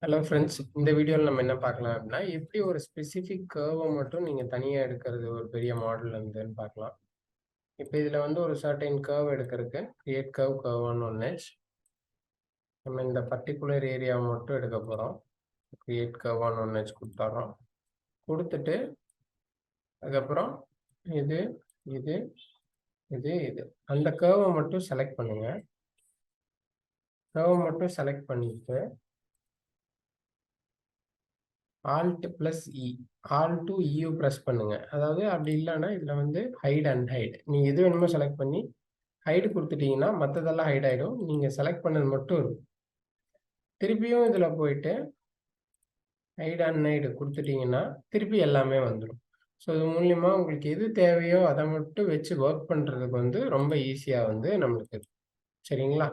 Hello friends, இந்த வீடியோவில் நம்ம என்ன பார்க்கலாம் அப்படின்னா, எப்படி ஒரு ஸ்பெசிஃபிக் கர்வை மட்டும் நீங்கள் தனியாக எடுக்கிறது ஒரு பெரிய மாடல் இருந்துன்னு பார்க்கலாம். இப்போ இதில் வந்து ஒரு சர்டைன் கர்வ் எடுக்கிறதுக்கு கிரியேட் கர்வ் ஒன் ஒன்ஹெச். நம்ம இந்த பர்டிகுலர் ஏரியாவை மட்டும் எடுக்க போகிறோம். கிரியேட் கர்வ் ஒன் ஒன்ஹெச் கொடுத்துட்றோம். கொடுத்துட்டு அதுக்கப்புறம் இது இது இது இது அந்த கர்வை மட்டும் செலக்ட் பண்ணுங்க. கர்வை மட்டும் செலக்ட் பண்ணிட்டு Alt + E Alt to EU press பண்ணுங்க. அதாவது அப்படி இல்லைன்னா இதில் வந்து ஹைட் அன்ஹைட் நீங்கள் எது வேணுமோ செலக்ட் பண்ணி ஹைடு கொடுத்துட்டீங்கன்னா மற்றதெல்லாம் ஹைட் ஆகிடும். நீங்கள் செலக்ட் பண்ணது மட்டும் இருக்கும். திருப்பியும் இதில் போயிட்டு ஹைட் அன்ஹைடு கொடுத்துட்டீங்கன்னா திருப்பி எல்லாமே வந்துடும். ஸோ இது மூலியமாக உங்களுக்கு எது தேவையோ அதை மட்டும் வச்சு ஒர்க் பண்ணுறதுக்கு வந்து ரொம்ப ஈஸியாக வந்து நம்மளுக்கு சரிங்களா.